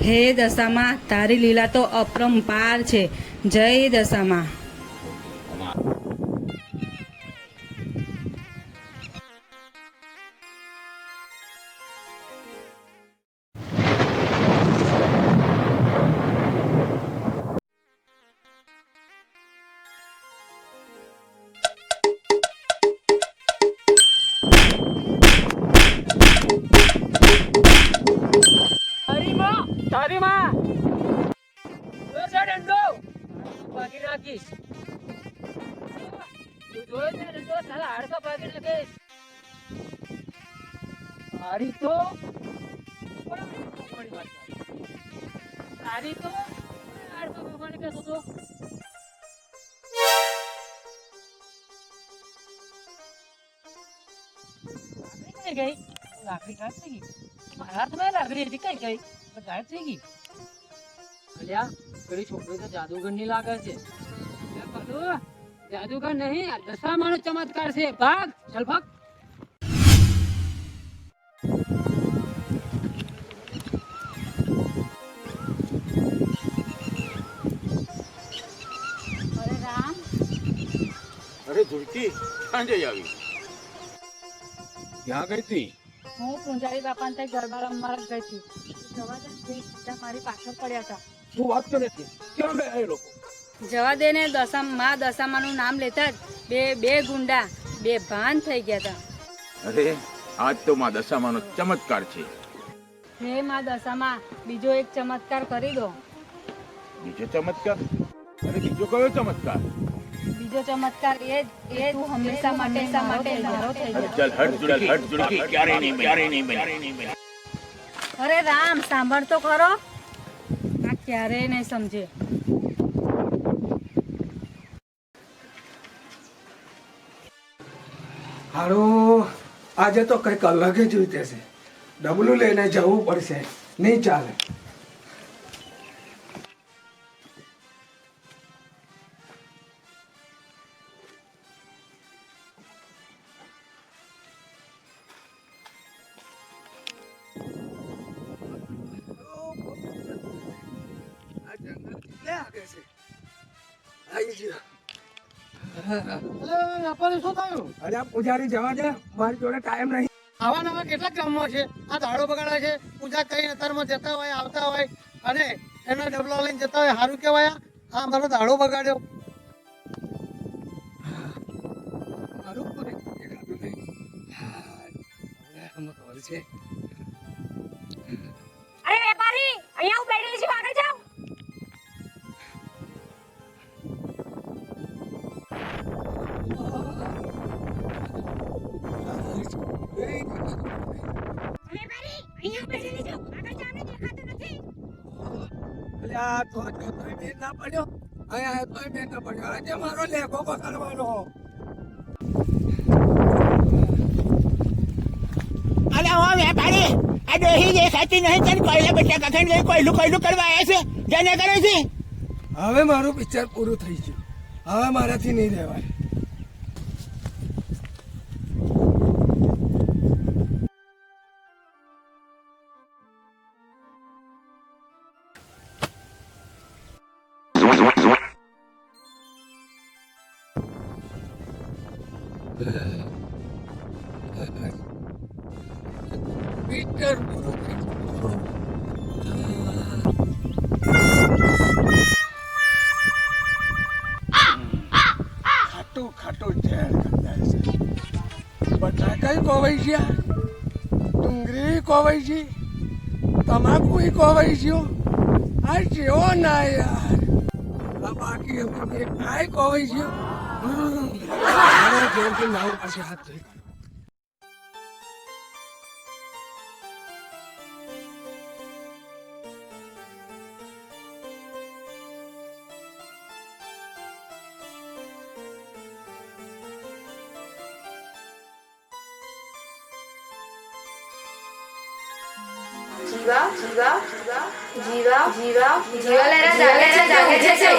હે દશામાં, તારી લીલા તો અપરંપાર છે. જય દશામાં. તારી માં ડંડો ભાગી નાખીશ. તું જોયો છે ડંડો, તારા હાડકા ભાગી નાખીશ. તારી તો હાડકા ભાગવાની કહેતો તો. કઈ ગઈ લાકડી કાઢ થઈ ગઈ. મારા હાથમાં લાકડી હતી, કઈ ગઈ ગાયબ થઈ ગઈ. અલ્યા પેલી છોકરી તો જાદુગર ની લાગે છે. જાદુગર નહીં, દશામાનો ચમત્કાર છે. ભાગ, ચાલ ભાગ. ધૂળકી સાંજે આવી. ક્યાં ગઈ હતી? હું પૂંજારી બાપાને ત્યાં ગરબા રમવા ગઈ હતી. જવા દે ને, બધા મારી પાછળ પડ્યા હતા. શું વાત કરે છે? ક્યાં ગયા એ લોકો? જવા દે ને, માં દશામાનું નામ લેતા જ બે ગુંડા બે ભાન થઈ ગયા હતા. અરે આજ તો માં દશામાનો ચમત્કાર છે. હે માં દશામાં, બીજો એક ચમત્કાર કરી દો. બીજો ચમત્કાર? અરે બીજો કયો ચમત્કાર? બીજો ચમત્કાર એ તું હંમેશા માટે મારો થઈ જાય. ચલ હટ ધૂળકી, ક્યારે નહીં બને. અરે રામ, સાંભળ તો ખરો. આ ક્યારેય નહીં સમજે. હારું, આજે તો કંઈક અલગ જ રીતે છે. ડબલું લઈને જવું પડશે, નહીં ચાલે. અરે પૂજારી જવા દે, મારી જોડે ટાઈમ નહીં. આવા નવા કેટલા કામો છે, આ દાડો બગાડે છે. પૂજા કઈ અત્યારમાં જતા હોય આવતા હોય અને એના ડબલા લઈને જતા હોય. સારું કહેવાય આ મારો દાડો બગાડ્યો. મારું કોઈ દેખાતું નહીં. હવે ખબર છે. અરે વેપારી, અહીંયા હું બેઠેલી છું, આગળ જાઓ. વેપારી, અહીંયા હું બેઠેલી છું, આગળ જાઓ, ને દેખાતું નથી. અલ્યા તો તોય બેન ના પડ્યો. અહીંયા તોય બેન ના પડ્યો. આજે મારો લેખો પકડવાનો. અલ્યા હો વેપારી, આ ડોહી દેખાતી નહીં, તને કોયલા બચ્ચા કખણ લઈ કોયલું કરવા આવ્યા છે. જેને કરે છે. હવે મારું પિક્ચર પૂરું થઈ ગયું. હવે મારાથી નહીં રહેવાય. પિક્ચર પૂરું થઈ ગયું. ખાટું ઝેર કંદાય છે. બટાકા કોવાઈ ગયા, ડુંગળી કોવાઈ ગઈ, તમાકુ કોવાઈ ગયો. આ જેવો ના યાર, આ બાકી એક કાંઈ કોવાઈ ગયો. જેમથી નાવ પાસે હાથ ધોઈ. જીવા લેરા જાગે છે.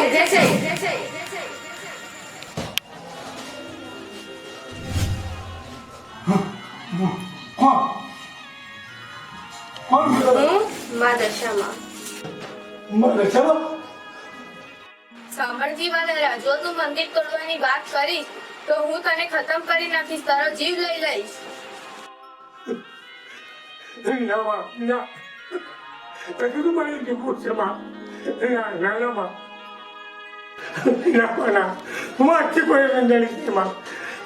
માં દશામાં. સાંભળ જીવા લેરા, જો તું મંદિર તોડવાની વાત કરીશ તો હું તને ખતમ કરી નાખીશ, તારો જીવ લઈ લઈશ. ના કીધું મારી દીકરું છે માં. ના હું આજથી કોઈ રંજાણી છે માં,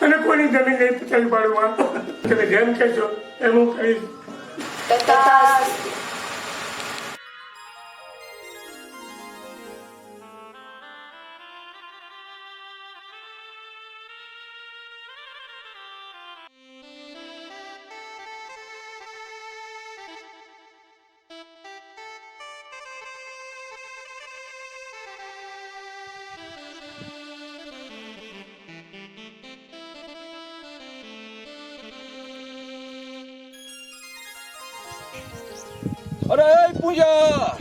અને કોની જમીન નહીં પૂછાવી પાડું માં. તમે જેમ કહેશો એમ હું કરીશ. અરે પૂજા,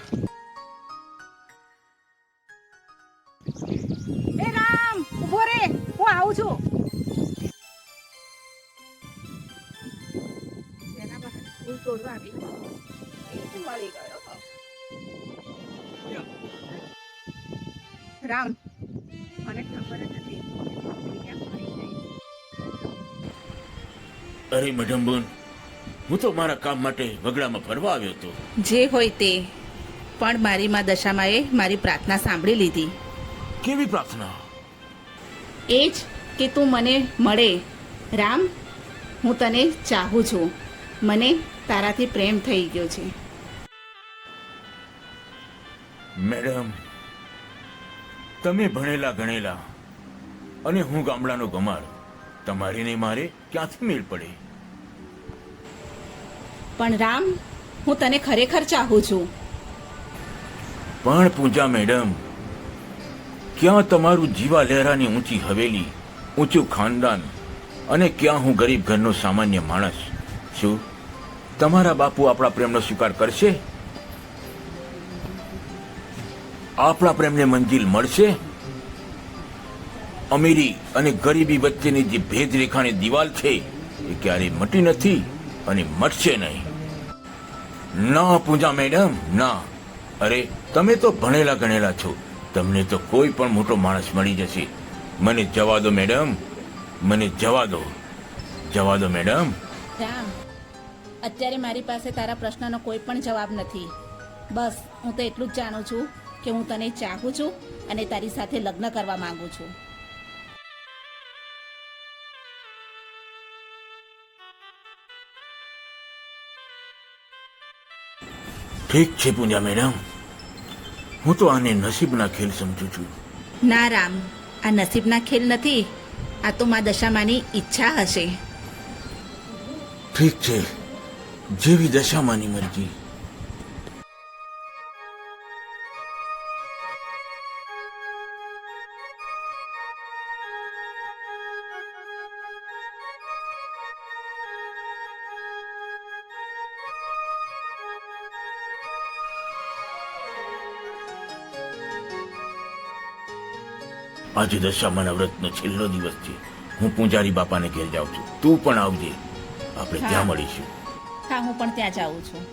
એ રામ, ઉભો રે, હું આવું છું. એના પાસે ફૂલ તોડવા આવી, એ જ મળી ગયો. રામ, મને ખબર જ હતી ક્યાં મળી જાય. અરે મેડમ બોન, હું તો મારા કામ માટે વગડામાં ફરવા આવ્યો હતો. જે હોય તે, પણ મારી માં દશામાએ મારી પ્રાર્થના સાંભળી લીધી. કેવી પ્રાર્થના? એ જ કે તું મને મળે. રામ, હું તને ચાહું છું. મને તારાથી પ્રેમ થઈ ગયો છે. મેડમ, તમે ભણેલા ગણેલા અને હું ગામડાનો ગમાર. તમારી ને મારે ક્યાંથી મેળ પડે? પણ રામ, હું તને ખરેખર ચાહું છું. પણ પૂજા મેડમ, ક્યાં તમારું જીવા લહેરાની ઊંચી હવેલી, ઊંચું ખાનદાન, અને ક્યાં હું ગરીબ ઘરનો સામાન્ય માણસ. શું તમારા બાપુ આપણા પ્રેમનો સ્વીકાર કરશે? આપણા પ્રેમને મંજિલ મળશે? અમીરી અને ગરીબી વચ્ચેની જે ભેદ રેખાની દિવાલ છે એ ક્યારેય મટી નથી અને મટશે નહીં. ના પૂજા મેડમ, ના. અરે, તમે તો ભણેલા ગણેલા છો. તમને તો કોઈ પણ મોટો માણસ મળી જશે. મને જવા દો મેડમ, મને જવા દો. જવા દો મેડમ. રામ, અત્યારે મારી પાસે તારા પ્રશ્નનો કોઈ પણ જવાબ નથી. બસ હું તો એટલું જ જાણું છું કે હું તને ચાહું છું અને તારી સાથે લગ્ન કરવા માંગુ છું. ઠીક છે પૂજા મેડમ, હું તો આને નસીબના ખેલ સમજુ છું. ના રામ, આ નસીબના ખેલ નથી. આ તો મા દશામાની ઈચ્છા હશે. ઠીક છે, જેવી દશામાની મરજી. આજે દશામાના વ્રતનો છેલ્લો દિવસ છે. હું પૂજારી બાપાને ઘેર જાઉં છું. તું પણ આવજે, આપણે ત્યાં મળીશું. હા, હું પણ ત્યાં જાઉં છું.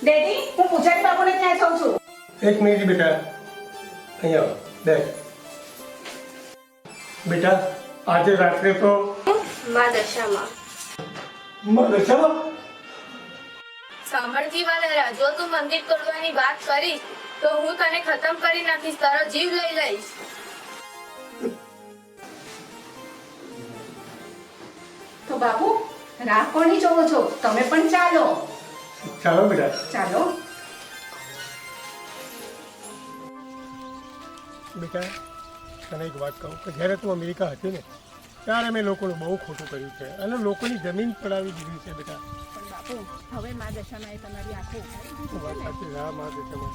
ડેડી, હું પૂજારી બાપુને ત્યાં જાઉં છું. એક મિનિટ બેટા, અહીંયા બેઠ. બેટા, આજે રાત્રે તો માં દશામાં દશામાં સાંભળજી વાલેરા, જો તું મંદિર તોડવાની વાત કરીશ તો હું તને ખતમ કરી નાખીશ, તારો જીવ લઈ લઈશ. તો બાપુ, રાહ કોની જોવો છો? તમે પણ ચાલો. ચાલો બેટા. ચાલો. બેટા, તને એક વાત કહું કે જ્યારે તું અમેરિકા હતી ને ત્યારે મેં લોકોનું બહુ ખોટું કર્યું છે અને લોકોની જમીન પડાવી દીધી છે બેટા. પણ બાપુ, હવે મા દશામાએ તમારી આંખો ઉઘાડી દીધી વાત છે ને. સાચી, હા મા દશામાં.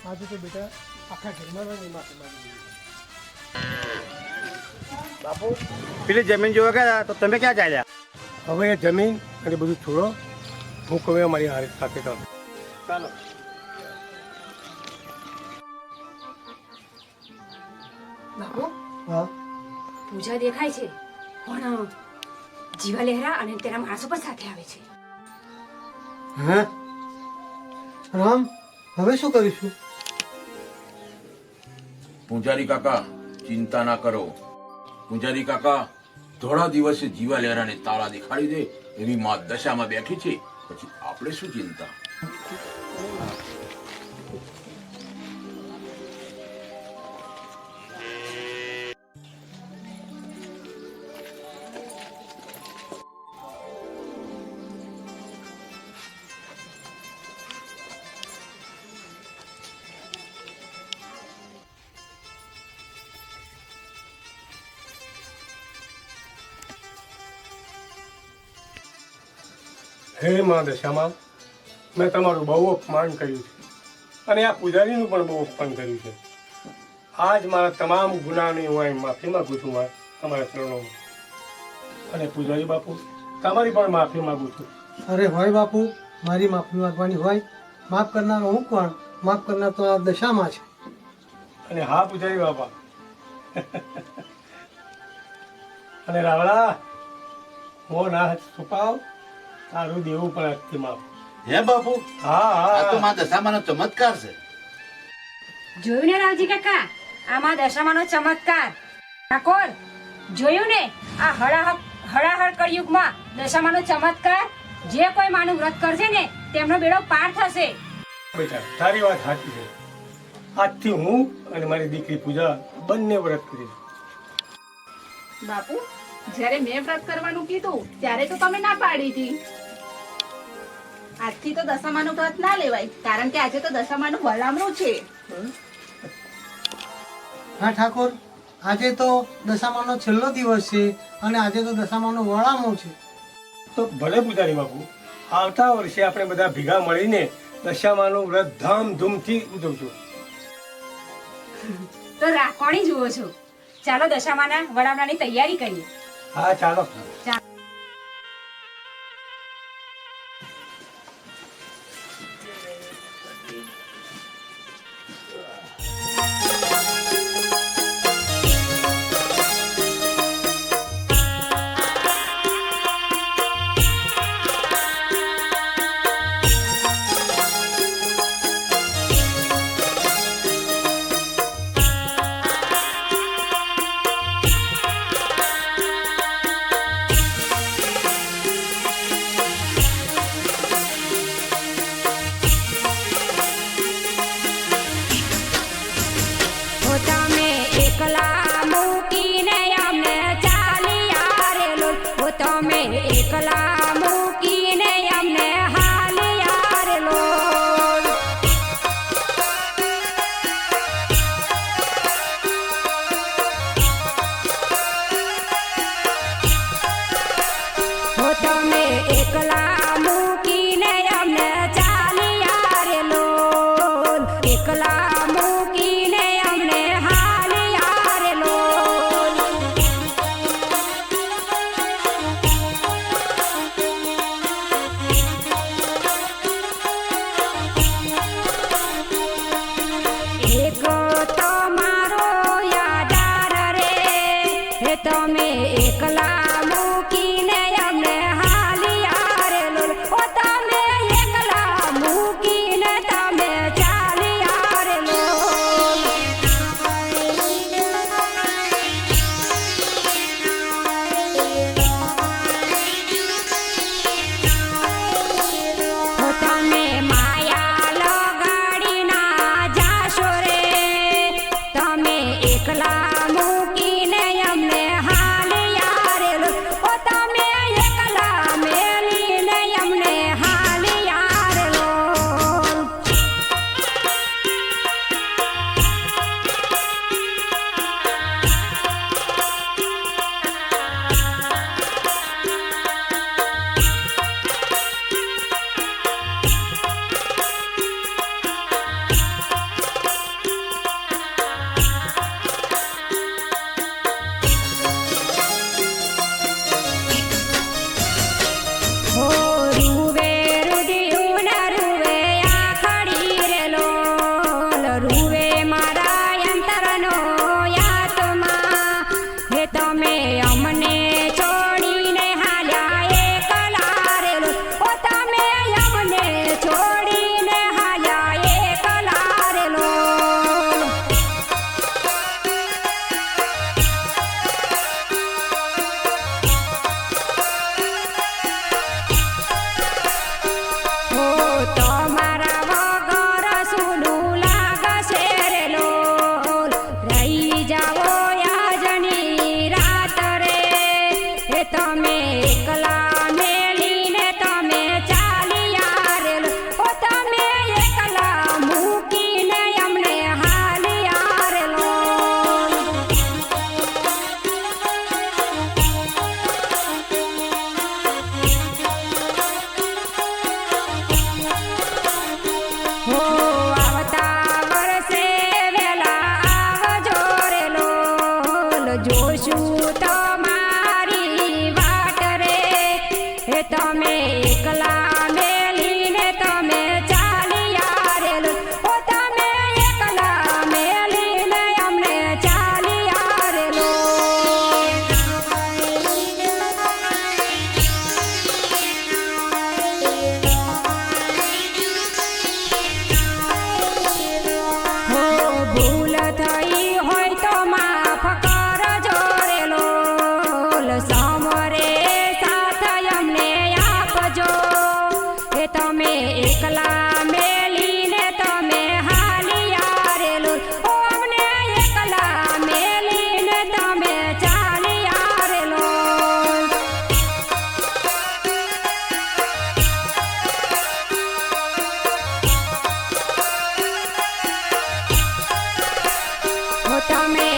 આજે તો બેટા આખા ઘરમાં માફી માંગી દીધી. બાપુ, પેલી જમીન જોવા ગયા તો તમે ક્યાં ચાલ્યા? હવે એ જમીન અને બધું છોડો, હું કહું મારી હારી સાથે કરો. ચાલો. બાપુ, હા, પૂજા દેખાય છે પણ જીવા લહેરા અને તેના માણસો પણ સાથે આવે છે. હે રામ, હવે શું કરીશું? પૂજારી કાકા, ચિંતા ના કરો. પૂજારી કાકા, થોડા દિવસે જીવા લહેરાને તાળા દેખાડી દે એવી મા દશામાં બેઠી છે. પછી આપણે શું ચિંતા? હે મા દશામાં, મેં તમારું બહુ અપમાન કર્યું છે અને આ પૂજારીનું પણ બહુ અપમાન કર્યું છે. આજ મારા તમામ ગુનાની હું માફી માગું છું તમારા ચરણોમાં. અને પૂજારી બાપુ, તમારી પણ માફી માગું છું. અરે હોય બાપુ, મારી માફી માંગવાની હોય. માફ કરનારો હું કોણ? માફ કરનાર તો આ દશામાં છે. અને હા પૂજારી બાપા, અને રાવળા, હું ના છુપાવ, તારું દેવું પણ આજથી માફ. હે બાપુ હા આ તો હા માં દશામાનો ચમત્કાર છે. જોયું ને રાવજી કાકા આમાં દશામાનો ચમત્કાર. ઠાકોર જોયું ને આ હળાહળ કળિયુગમાં દશામાનો ચમત્કાર. જે કોઈ માનું વ્રત કરશે ને તેમનો બેડો પાર થશે. બેટા તારી વાત સાચી છે. આજથી હું અને મારી દીકરી પૂજા બંને વ્રત કરીશ. બાપુ જ્યારે મેં વ્રત કરવાનું કીધું ત્યારે તો તમે ના પાડી હતી. આજથી તો દશામાનું વ્રત ના લેવાય કારણ કે આજે તો દશામાનું વલામણું છે. હા ઠાકોર, આજે તો દશામાનો છેલ્લો દિવસ છે અને આજે તો દશામાનો વળામણું છે. તો ભલે પૂજારી બાપુ, આવતા વર્ષે આપણે બધા ભેગા મળીને દશામાનું વ્રત ધામધૂમથી ઉજવશું. તો રાખવાણી જુઓ છો. ચાલો દશામાના વળામણાની તૈયારી કરીએ. હા ચાલો. એકલા મેલીને તમે હાલિયા રેલું ઓ અમને એકલા મેલીને તમે ચાલિયા રેલું તમે